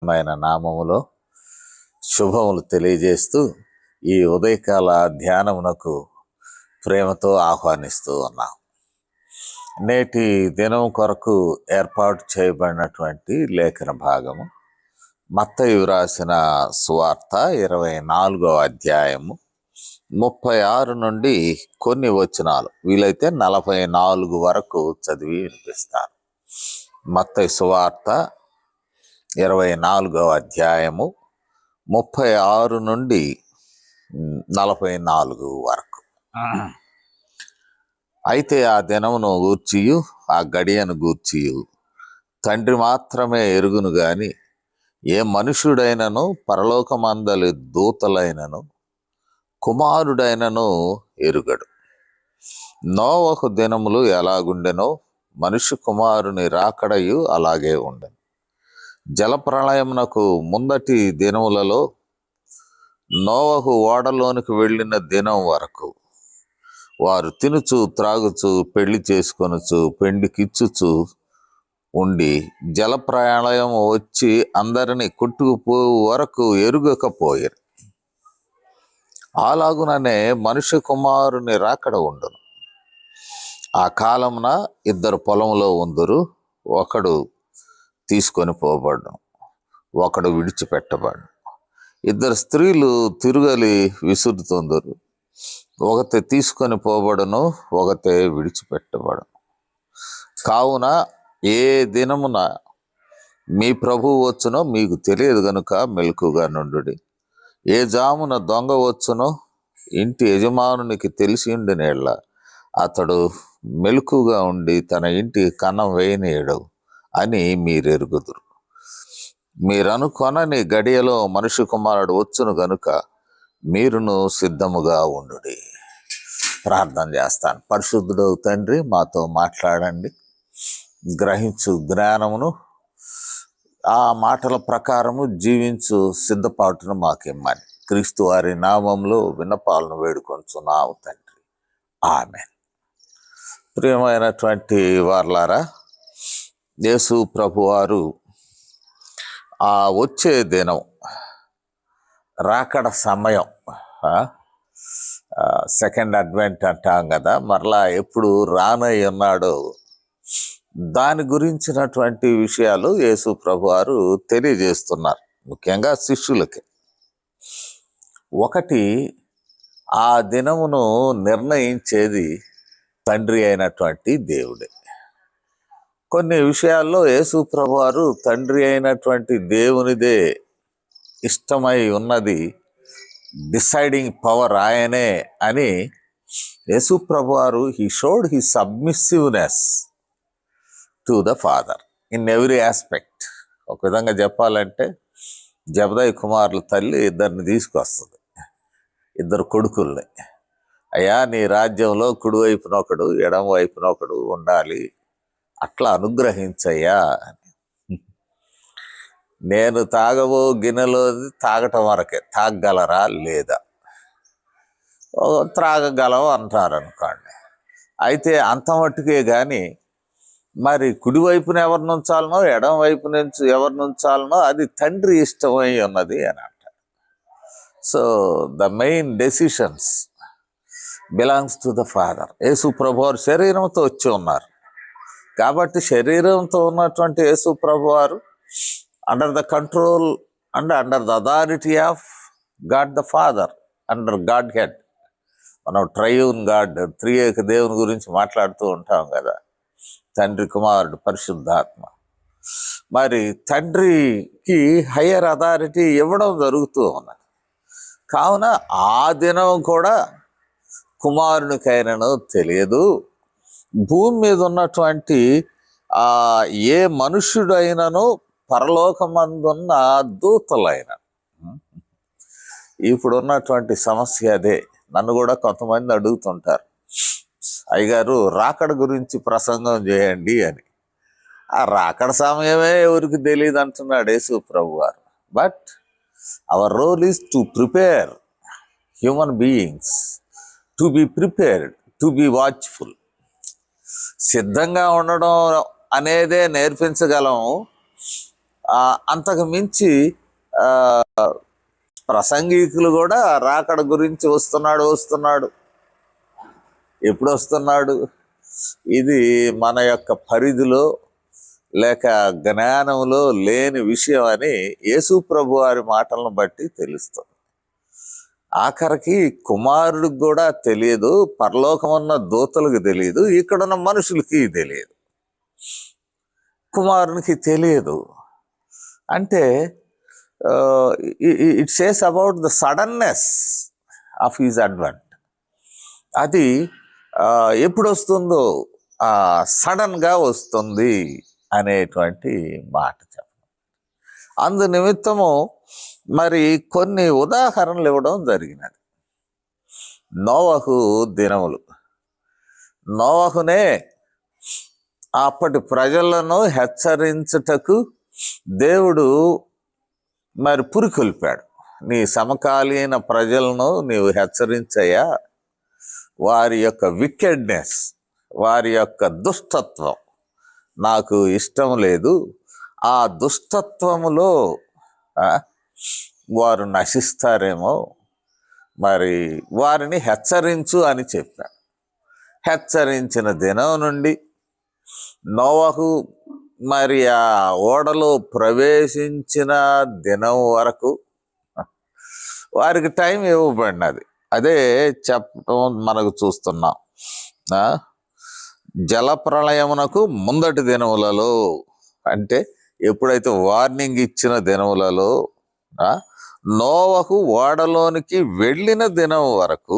ఆయన నామములో శుభములు తెలియజేస్తూ ఈ ఉదయకాల ధ్యానమునకు ప్రేమతో ఆహ్వానిస్తూ ఉన్నాం. నేటి దినం కొరకు ఏర్పాటు చేయబడినటువంటి లేఖన భాగము మత్తయి రాసిన సువార్త 24వ అధ్యాయము 36 నుండి కొన్ని వచనాలు, వీలైతే 44 వరకు చదివి వినిపిస్తాను. మత్తయి సువార్త 24వ అధ్యాయము 36 నుండి 44 వరకు. అయితే ఆ దినమును గూర్చియు ఆ గడియను గూర్చియు తండ్రి మాత్రమే ఎరుగును గాని ఏ మనుష్యుడైనను పరలోకమందలి దూతలైనను కుమారుడైనను ఎరుగడు. నోవహు దినములు ఎలాగుండెనో మనుష్య కుమారుని రాకడయు అలాగే ఉండెను. జలప్రళయమునకు ముందటి దినములలో నోవహు ఓడలోనికి వెళ్ళిన దినం వరకు వారు తినుచు త్రాగుచు పెళ్లి చేసుకొనుచు పెండికిచ్చుచు ఉండి జలప్రళయం వచ్చి అందరినీ కొట్టుకుపో వరకు ఎరుగకపోయారు. అలాగుననే మనుష్య కుమారుని రాకడ ఉండును. ఆ కాలమున 2 పొలంలో ఉందురు, ఒకడు తీసుకొని పోబడ్ను, ఒకడు విడిచిపెట్టబడ్ను. 2 స్త్రీలు తిరుగలి విసురుతుందరు, ఒకతే తీసుకొని పోబడును, ఒకతే విడిచిపెట్టబడును. కావున ఏ దినమున మీ ప్రభువు వచ్చునో మీకు తెలియదు గనుక మెలకుగా నుండుడి. ఏ జామున దొంగ వచ్చునో ఇంటి యజమానునికి తెలిసి ఉండినేళ్ళ అతడు మెలకుగా ఉండి తన ఇంటికి కన్నం వేయనీయడు అని మీరెరుగుదురు. మీరనుకొనని గడియలో మనుష్య కుమారుడు వచ్చును గనుక మీరును సిద్ధముగా ఉండుడి. ప్రార్థన చేస్తాను. పరిశుద్ధుడు తండ్రి, మాతో మాట్లాడండి. గ్రహించు జ్ఞానమును, ఆ మాటల ప్రకారము జీవించు సిద్ధపాటును మాకిమ్మని క్రీస్తు వారి నామంలో విన్నపాలను వేడుకొంచున్నాము తండ్రి, ఆమేన్. ప్రియమైనటువంటి వారలారా, యేసు ప్రభువారు ఆ వచ్చే దినం, రాకడ సమయం, సెకండ్ అడ్వెంట్ అంటాం కదా, మరలా ఎప్పుడు రానై ఉన్నాడో దాని గురించినటువంటి విషయాలు యేసు ప్రభువారు తెలియజేస్తున్నారు, ముఖ్యంగా శిష్యులకి. ఒకటి, ఆ దినమును నిర్ణయించేది తండ్రి అయినటువంటి దేవుడే. కొన్ని విషయాల్లో యేసు ప్రభువారు తండ్రి అయినటువంటి దేవునిదే ఇష్టమై ఉన్నది, డిసైడింగ్ పవర్ ఆయనే అని యేసు ప్రభువారు he showed he submissiveness to the father in every aspect. ఒక విధంగా చెప్పాలంటే జబదయి కుమారుల తల్లి 2 తీసుకొస్తుంది, 2 కొడుకుల్ని. అయ్యా, నీ రాజ్యంలో కుడి వైపునొకడు ఎడమ వైపునొకడు ఉండాలి, అట్లా అనుగ్రహించయ్యా అని. నేను తాగబో గిన్నెలో తాగటం వరకే, తాగగలరా లేదా, త్రాగగలవు అంటారు అనుకోండి. అయితే అంత మట్టుకే కానీ మరి కుడివైపున ఎవరిని ఉంచాలనో ఎడమ వైపు నుంచి ఎవరిని ఉంచాలనో అది తండ్రి ఇష్టమై ఉన్నది అని అంటారు. So the main decisions belongs to the father. Yesu ప్రభువారు శరీరంతో వచ్చి ఉన్నారు కాబట్టి శరీరంతో ఉన్నటువంటి యేసు ప్రభువారు under the control and under the authority of God the father, under God head. మనం ట్రయూన్ గాడ్, త్రియేక దేవుని గురించి మాట్లాడుతూ ఉంటాం కదా, తండ్రి, కుమారుడు, పరిశుద్ధాత్మ. మరి తండ్రికి హయ్యర్ అథారిటీ ఇవ్వడం జరుగుతూ ఉన్నది. కావున ఆ దినం కూడా కుమారునికైనను తెలియదు, భూమి మీద ఉన్నటువంటి ఏ మనుష్యుడైనను పరలోకమందున్న దూతలైన. ఇప్పుడున్నటువంటి సమస్య అదే. నన్ను కూడా కొంతమంది అడుగుతుంటారు, అయ్యగారు రాకడ గురించి ప్రసంగం చేయండి అని. ఆ రాకడ సమయమే ఎవరికి తెలియదు అంటున్నాడు యేసు ప్రభువారు. But our role is to prepare human beings, to be prepared, to be watchful. సిద్ధంగా ఉండడం అనేదే నేర్పించగలం. అంతకు మించి ఆ, ప్రసంగికులు కూడా రాకడ గురించి వస్తున్నాడు, ఎప్పుడు వస్తున్నాడు, ఇది మన యొక్క పరిధిలో లేక జ్ఞానంలో లేని విషయం అని యేసు ప్రభు వారి మాటలను బట్టి తెలుస్తుంది. ఆఖరికి కుమారుడికి కూడా తెలియదు, పరలోకం ఉన్న దూతలకు తెలియదు, ఇక్కడున్న మనుషులకి తెలియదు, కుమారునికి తెలియదు. అంటే it says about the suddenness of his advent. అది ఎప్పుడు వస్తుందో సడన్గా వస్తుంది అనేటువంటి మాట చెప్పడం. అందు నిమిత్తము మరి కొన్ని ఉదాహరణలు ఇవ్వడం జరిగినది. నోవహు దినములు, నోవహునే అప్పటి ప్రజలను హెచ్చరించుటకు దేవుడు మరి పురికొల్పాడు. నీ సమకాలీన ప్రజలను నీవు హెచ్చరించయ్యా, వారి యొక్క వికెడ్నెస్, వారి యొక్క దుష్టత్వం నాకు ఇష్టం లేదు, ఆ దుష్టత్వములో వారు నశిస్తారేమో, మరి వారిని హెచ్చరించు అని చెప్పాడు. హెచ్చరించిన దినం నుండి నోవహు మరి ఆ ఓడలో ప్రవేశించిన దినం వరకు వారికి టైం ఇవ్వబడినది. అదే చెప్పడం మనకు చూస్తున్నాం. జలప్రళయమునకు ముందటి దినములలో, అంటే ఎప్పుడైతే వార్నింగ్ ఇచ్చిన దినములలో నోవహు ఓడలోనికి వెళ్ళిన దినం వరకు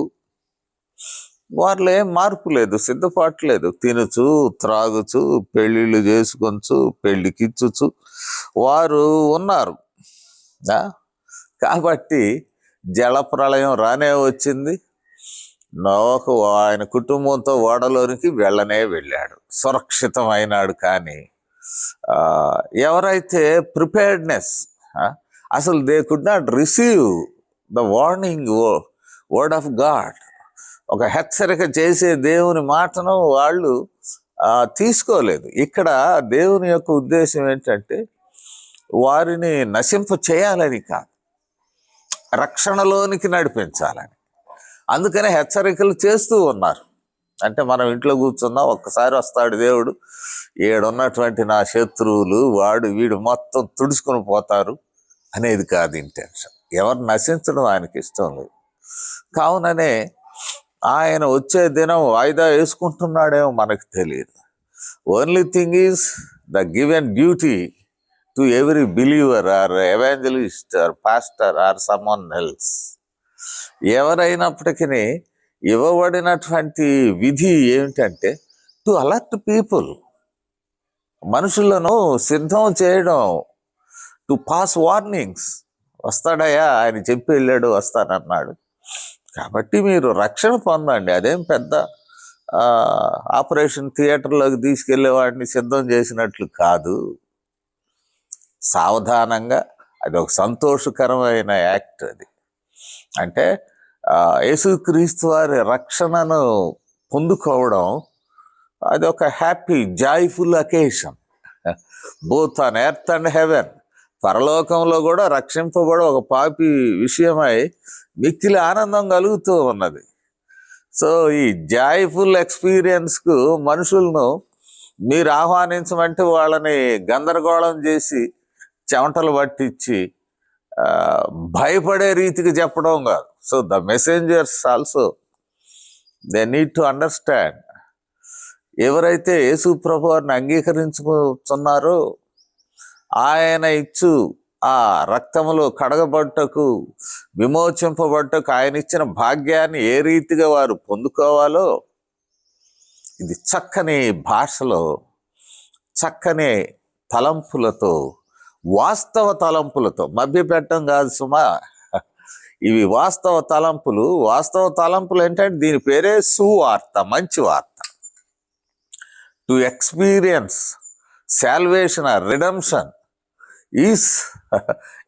వారిలో ఏం మార్పు లేదు, సిద్ధపాటు లేదు. తినుచు త్రాగుచు పెళ్ళిళ్ళు చేసుకొచ్చు పెళ్ళికిచ్చుచు వారు ఉన్నారు. కాబట్టి జలప్రళయం రానే వచ్చింది. నోవహు ఆయన కుటుంబంతో ఓడలోనికి వెళ్ళాడు, సురక్షితమైనాడు. కానీ ఎవరైతే ప్రిపేర్డ్నెస్, అసలు they could not receive the warning word of God, ఒక హెచ్చరిక చేసే దేవుని మాటను వాళ్ళు తీసుకోలేదు. ఇక్కడ దేవుని యొక్క ఉద్దేశం ఏంటంటే వారిని నశింప చేయాలని కాదు, రక్షణలోనికి నడిపించాలని. అందుకనే హెచ్చరికలు చేస్తూ ఉన్నారు. అంటే మనం ఇంట్లో కూర్చున్నా ఒక్కసారి వస్తాడు దేవుడు, ఏడున్నటువంటి నా శత్రువులు వాడు వీడు మొత్తం తుడుచుకొని పోతారు అనేది కాదు ఇంటెన్షన్. ఎవరు నశించడం ఆయనకి ఇష్టం లేదు. కావుననే ఆయన వచ్చే దినం వాయిదా వేసుకుంటున్నాడేమో మనకు తెలియదు. Only thing is the given duty to every believer or evangelist or pastor or someone else. ఎవరైనప్పటికీ ఇవ్వబడినటువంటి విధి ఏమిటంటే టు అలర్ట్ పీపుల్, మనుషులను సిద్ధం చేయడం, టు పాస్ వార్నింగ్స్. వస్తాడయ్యా, ఆయన చెప్పి వెళ్ళాడు, వస్తానన్నాడు. కాబట్టి మీరు రక్షణ పొందండి. అదేం పెద్ద ఆపరేషన్ థియేటర్లోకి తీసుకెళ్లే వాడిని సిద్ధం చేసినట్లు కాదు. సావధానంగా, అది ఒక సంతోషకరమైన యాక్ట్. అది అంటే యేసుక్రీస్తు వారి రక్షణను పొందుకోవడం అది ఒక happy joyful occasion, both on earth and heaven. పరలోకంలో కూడా రక్షింపబడి ఒక పాపి విషయమై మిక్కిలి ఆనందం కలుగుతూ ఉన్నది. సో ఈ జాయ్ఫుల్ ఎక్స్పీరియన్స్కు మనుషులను మీరు ఆహ్వానించమంటే వాళ్ళని గందరగోళం చేసి చెమటలు పట్టించి భయపడే రీతికి చెప్పడం కాదు. So the messengers also they need to understand. ఎవరైతే యేసు ప్రభు వారిని అంగీకరించుకున్నారో ఆయన ఇచ్చు ఆ రక్తములో కడగబట్టకు, విమోచింపబట్టకు ఆయన ఇచ్చిన భాగ్యాన్ని ఏ రీతిగా వారు పొందుకోవాలో ఇది చక్కని భాషలో, చక్కని తలంపులతో, వాస్తవ తలంపులతో, మభ్యపెట్టడం కాదు సుమా. ఇవి వాస్తవ తలంపులు. వాస్తవ తలంపులు ఏంటంటే దీని పేరే సువార్త, మంచి వార్త. To experience salvation or redemption is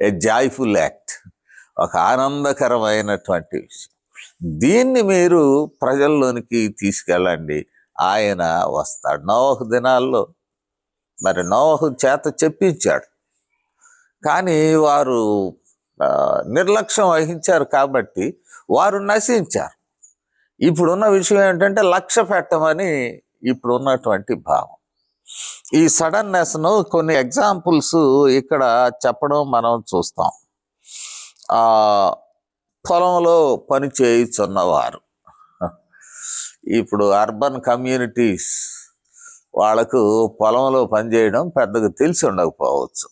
a joyful act, ఒక ఆనందకరమైనటువంటి విషయం. దీన్ని మీరు ప్రజల్లోనికి తీసుకెళ్ళండి, ఆయన వస్తాడు. నోవహు దినాల్లో మరి నోవహు చేత చెప్పించాడు. కానీ వారు నిర్లక్ష్యం వహించారు కాబట్టి వారు నశించారు. ఇప్పుడున్న విషయం ఏంటంటే లక్ష్య పెట్టమని ఇప్పుడు ఉన్నటువంటి భావం. ఈ సడన్నెస్ను కొన్ని ఎగ్జాంపుల్స్ ఇక్కడ చెప్పడం మనం చూస్తాం. ఆ పొలంలో పని చేయుచున్నవారు, ఇప్పుడు అర్బన్ కమ్యూనిటీస్ వాళ్ళకు పొలంలో పనిచేయడం పెద్దగా తెలిసి ఉండకపోవచ్చు,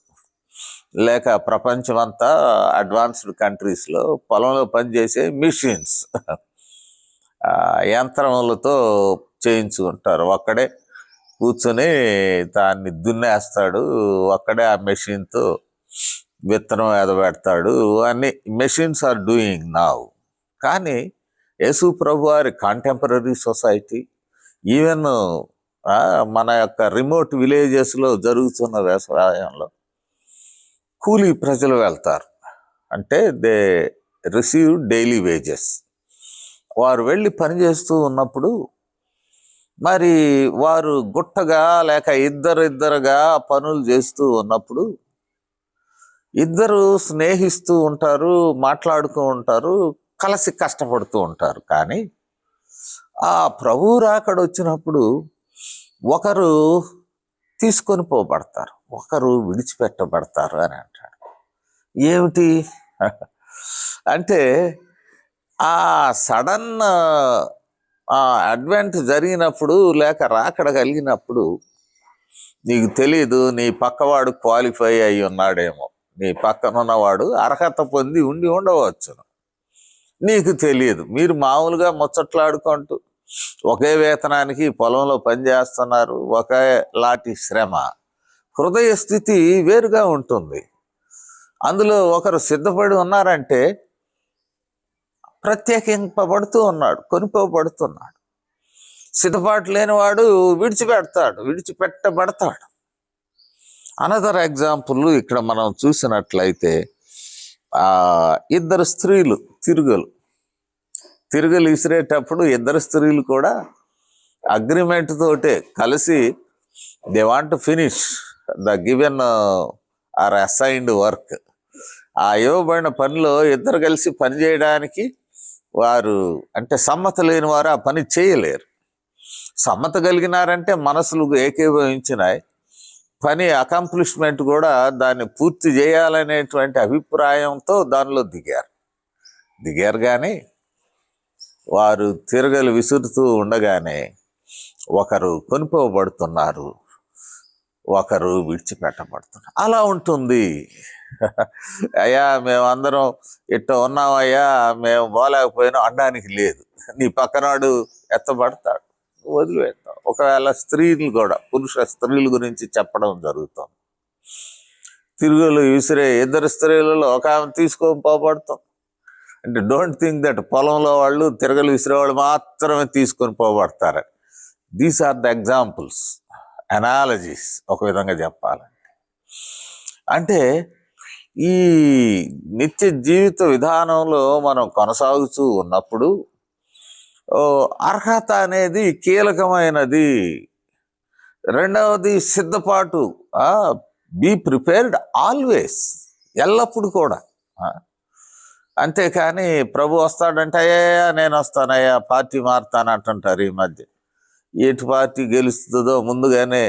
లేక ప్రపంచమంతా అడ్వాన్స్డ్ కంట్రీస్లో పొలంలో పనిచేసే మిషన్స్ యంత్రములతో చేయించుకుంటారు. ఒక్కడే కూర్చొని దాన్ని దున్నేస్తాడు, ఒక్కడే ఆ మెషిన్తో విత్తనం ఎదబెడతాడు. అన్ని మెషిన్స్ ఆర్ డూయింగ్ నౌ. కానీ యేసు ప్రభు వారి కాంటెంపరీ సొసైటీ, ఈవెన్ మన యొక్క రిమోట్ విలేజెస్లో జరుగుతున్న వ్యవసాయంలో కూలీ ప్రజలు వెళ్తారు. అంటే దే రిసీవ్ డైలీ వేజెస్. వారు వెళ్ళి పనిచేస్తూ ఉన్నప్పుడు మరి వారు గుట్టగా లేక ఇద్దరుగా పనులు చేస్తూ ఉన్నప్పుడు ఇద్దరు స్నేహిస్తూ ఉంటారు, మాట్లాడుతూ ఉంటారు, కలిసి కష్టపడుతూ ఉంటారు. కానీ ఆ ప్రభువు రాకడ వచ్చినప్పుడు ఒకరు తీసుకొని పోబడతారు, ఒకరు విడిచిపెట్టబడతారు అని అంటాడు. ఏమిటి అంటే ఆ సడన్ అడ్వెంట్ జరిగినప్పుడు లేక రాకడ కలిగినప్పుడు నీకు తెలియదు, నీ పక్కవాడు క్వాలిఫై అయి ఉన్నాడేమో, నీ పక్కనున్నవాడు అర్హత పొంది ఉండి ఉండవచ్చును, నీకు తెలియదు. మీరు మామూలుగా ముచ్చట్లాడుకుంటూ ఒకే వేతనానికి పొలంలో పనిచేస్తున్నారు, ఒకేలాంటి శ్రమ, హృదయ స్థితి వేరుగా ఉంటుంది. అందులో ఒకరు సిద్ధపడి ఉన్నారంటే ప్రత్యేకింపబడుతూ ఉన్నాడు, కొనుక్కోబడుతున్నాడు. సిద్ధపాటు లేనివాడు విడిచిపెట్టబడతాడు. అనదర్ ఎగ్జాంపుల్ ఇక్కడ మనం చూసినట్లయితే ఇద్దరు స్త్రీలు తిరుగులు విసిరేటప్పుడు ఇద్దరు స్త్రీలు కూడా అగ్రిమెంట్ తోటే కలిసి they want to finish the given or assigned work. ఆ ఇవ్వబడిన పనిలో ఇద్దరు కలిసి పని చేయడానికి వారు అంటే సమ్మత లేని వారు ఆ పని చేయలేరు. సమ్మత కలిగినారంటే మనసులు ఏకీభవించినాయి, పని అకంప్లిష్మెంట్ కూడా దాన్ని పూర్తి చేయాలనేటువంటి అభిప్రాయంతో దానిలో దిగారు. కానీ వారు తిరగలు విసురుతూ ఉండగానే ఒకరు కొనుక్కోబడుతున్నారు, ఒకరు విడిచిపెట్టబడుతున్నారు. అలా ఉంటుంది. అయ్యా మేమందరం ఇట్ట ఉన్నామయ్యా, మేము పోలేకపోయినా అనడానికి లేదు. నీ పక్కనాడు ఎత్తబడతాడు, వదిలిపెడతావు. ఒకవేళ స్త్రీలు కూడా, పురుష స్త్రీల గురించి చెప్పడం జరుగుతుంది. తిరుగులు విసిరే ఇద్దరు స్త్రీలలో ఒక ఆమె తీసుకొని పోబడతాం. అంటే డోంట్ థింక్ దట్ పొలంలో వాళ్ళు తిరగలు విసిరేవాళ్ళు మాత్రమే తీసుకొని పోబడతారు. These are the examples, analogies ఒక విధంగా చెప్పాలంటే. అంటే ఈ నిత్య జీవిత విధానంలో మనం కొనసాగుతూ ఉన్నప్పుడు అర్హత అనేది కీలకమైనది. రెండవది సిద్ధపాటు, బీ ప్రిపేర్డ్ ఆల్వేస్, ఎల్లప్పుడు కూడా. అంతేకాని ప్రభు వస్తాడంటే అయ్యా నేను వస్తానయ్యా, పార్టీ మారుతాను అంటుంటారు ఈ మధ్య. ఎటు పార్టీ గెలుస్తుందో ముందుగానే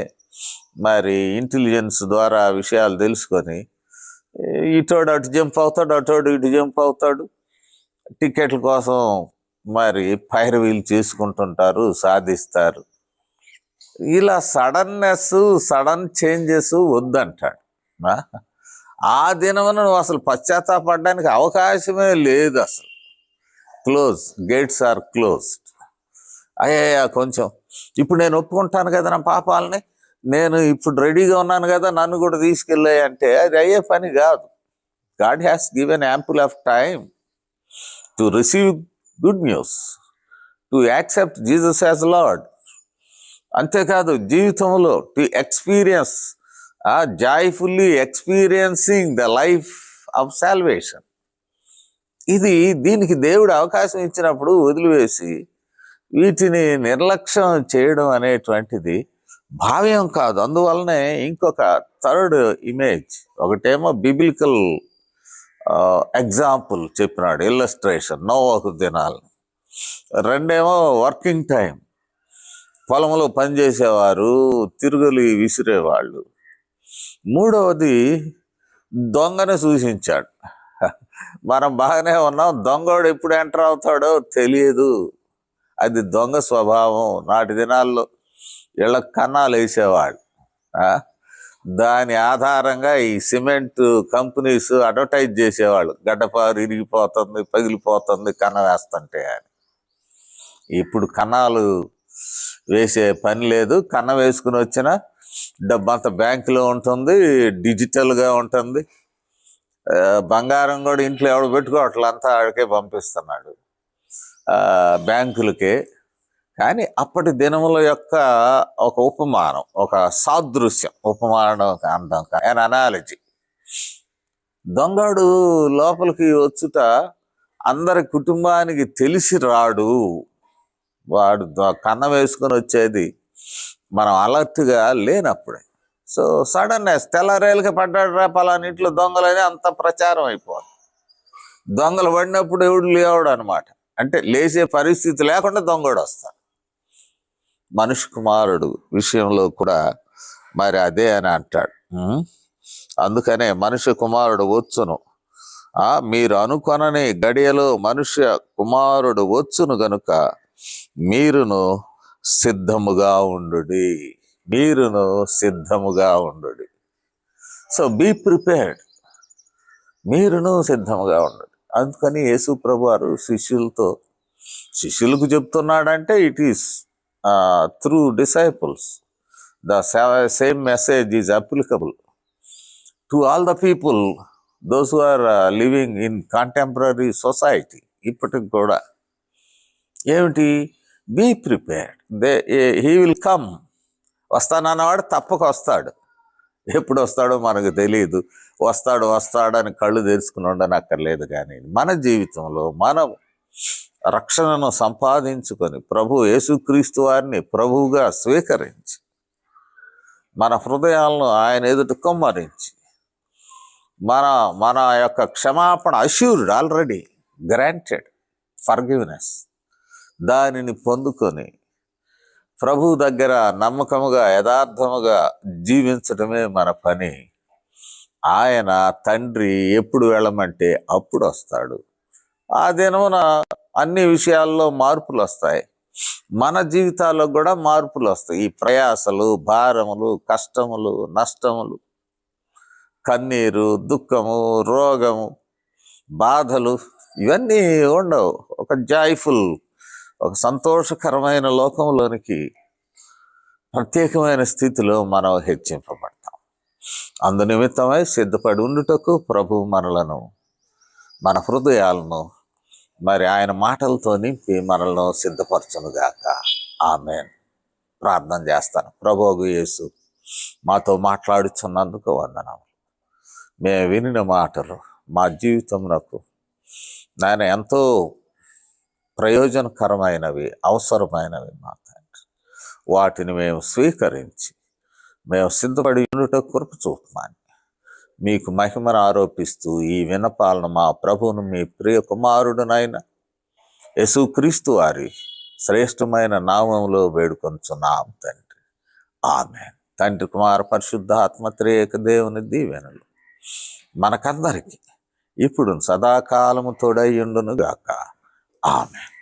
మరి ఇంటెలిజెన్స్ ద్వారా విషయాలు తెలుసుకొని ఇటోడు అటు జంప్ అవుతాడు, అటోడు ఇటు జంప్ అవుతాడు. టికెట్ల కోసం మరి పైరవీలు చేసుకుంటుంటారు, సాధిస్తారు. ఇలా సడన్ చేంజెస్ వద్దంటాడు. ఆ దినమున నువ్వు అసలు పశ్చాత్తాపడడానికి అవకాశమే లేదు. అసలు గేట్స్ ఆర్ క్లోజ్డ్. అయ్యా కొంచెం ఇప్పుడు నేను ఒప్పుకుంటాను కదా నా పాపాలని, నేను ఇప్పుడు రెడీగా ఉన్నాను కదా, నన్ను కూడా తీసుకెళ్ళాయి అంటే అది అయ్యే పని కాదు. God has given ample of time to receive good news, to accept Jesus as lord. అంతేకాదు జీవితంలో to experience, joyfully experiencing the life of salvation. దీనికి దేవుడు అవకాశం ఇచ్చినప్పుడు వదిలివేసి వీటిని నిర్లక్ష్యం చేయడం అనేటువంటిది భావ్యం కాదు. అందువల్లనే ఇంకొక థర్డ్ ఇమేజ్, ఒకటేమో బిబిలికల్ ఎగ్జాంపుల్ చెప్పినాడు, ఇల్లస్ట్రేషన్, నోవహు దినాలు. రెండేమో వర్కింగ్ టైం, పొలంలో పనిచేసేవారు, తిరుగులు విసిరేవాళ్ళు. మూడవది దొంగను సూచించాడు. మనం బాగానే ఉన్నాం, దొంగోడు ఎప్పుడు ఎంటర్ అవుతాడో తెలియదు. అది దొంగ స్వభావం. నాటి దినాల్లో ఇళ్ళ కన్నాలు వేసేవాళ్ళు. దాని ఆధారంగా ఈ సిమెంట్ కంపెనీస్ అడ్వర్టైజ్ చేసేవాళ్ళు, గడ్డపారు ఇరిగిపోతుంది, పగిలిపోతుంది కన్న వేస్తుంటే అని. ఇప్పుడు కన్నాలు వేసే పని లేదు. కన్న వేసుకుని వచ్చిన డబ్బంతా బ్యాంకులో ఉంటుంది, డిజిటల్గా ఉంటుంది. బంగారం కూడా ఇంట్లో ఎవడు పెట్టుకోవట్లే, అంతా ఆడికే పంపిస్తున్నాడు, బ్యాంకులకే. కానీ అప్పటి దినముల యొక్క ఒక ఉపమానం, ఒక సాదృశ్యం, ఉపమానం అంటాం, అనాలజీ. దొంగడు లోపలికి వచ్చుట అందరి కుటుంబానికి తెలిసి రాడు. వాడు కన్న వేసుకొని వచ్చేది మనం అలర్ట్గా లేనప్పుడే. సో సడన్నెస్, తెల్లరేలుగా పడ్డాడు రా పలానింట్లో దొంగలని అంత ప్రచారం అయిపోతుంది. దొంగలు పడినప్పుడు ఎవడు లేవడు అనమాట. అంటే లేచే పరిస్థితి లేకుండా దొంగడు వస్తాడు. మనుష్య కుమారుడు విషయంలో కూడా మరి అదే అని అంటాడు. అందుకనే మనుష్య కుమారుడు వచ్చును, మీరు అనుకొనని గడియలో మనుష్య కుమారుడు వచ్చును గనుక మీరును సిద్ధముగా ఉండుడి, మీరును సిద్ధముగా ఉండుడి. సో బీ ప్రిపేర్డ్, మీరును సిద్ధముగా ఉండుడి. అందుకని యేసు ప్రభు వారు శిష్యులకు చెప్తున్నాడంటే it is through disciples. The same message is applicable to all the people, those who are living in contemporary society. ఇప్పటికి కూడా ఏమిటి? Be prepared. He will come. వస్తానన్నవాడు తప్పక వస్తాడు. ఎప్పుడు వస్తాడో మనకు తెలియదు. వస్తాడని కళ్ళు తెరుచుకుని ఉండనక్కర్లేదు. కానీ మన జీవితంలో మనం రక్షణను సంపాదించుకొని ప్రభు యేసుక్రీస్తు వారిని ప్రభువుగా స్వీకరించి మన హృదయాలను ఆయన ఎదుట కుమ్మరించి మన యొక్క క్షమాపణ అష్యూర్డ్, ఆల్రెడీ గ్రాంటెడ్ ఫర్గివ్నెస్, దానిని పొందుకొని ప్రభు దగ్గర నమ్మకముగా యథార్థముగా జీవించడమే మన పని. ఆయన తండ్రి ఎప్పుడు వెళ్ళమంటే అప్పుడు వస్తాడు. ఆ దినమున అన్ని విషయాల్లో మార్పులు వస్తాయి. మన జీవితాల్లో కూడా మార్పులు వస్తాయి. ఈ ప్రయాసలు, భారములు, కష్టములు, నష్టములు, కన్నీరు, దుఃఖము, రోగము, బాధలు ఇవన్నీ ఉండవు. ఒక జాయ్ఫుల్, ఒక సంతోషకరమైన లోకంలోనికి ప్రత్యేకమైన స్థితిలో మనం హెచ్చింపబడతాం. అందు నిమిత్తమై సిద్ధపడి ఉండుటకు ప్రభు మనలను, మన హృదయాలను మరి ఆయన మాటలతో నింపి మనల్ని సిద్ధపరచునుగాక. ఆమేన్. ప్రార్థన చేస్తాను. ప్రభువు యేసు మాతో మాట్లాడుచున్నందుకు వందనాలు. మేము వినిన మాటలు మా జీవితంలో నాయన ఎంతో ప్రయోజనకరమైనవి, అవసరమైనవి మా తండ్రి. వాటిని మేము స్వీకరించి మేము సిద్ధపడి ఉండుట కృప చూపమని మీకు మహిమను ఆరోపిస్తూ ఈ విన్నపాలను మా ప్రభువును, మీ ప్రియ కుమారుడునైన యేసుక్రీస్తు వారి శ్రేష్టమైన నామములో వేడుకొంచున్నాం తండ్రి. ఆమేన్. తండ్రి, కుమార, పరిశుద్ధ ఆత్మ త్రియేక దేవుని దీవెనలు మనకందరికీ ఇప్పుడు సదాకాలము తోడై ఉండును గాక. ఆమేన్.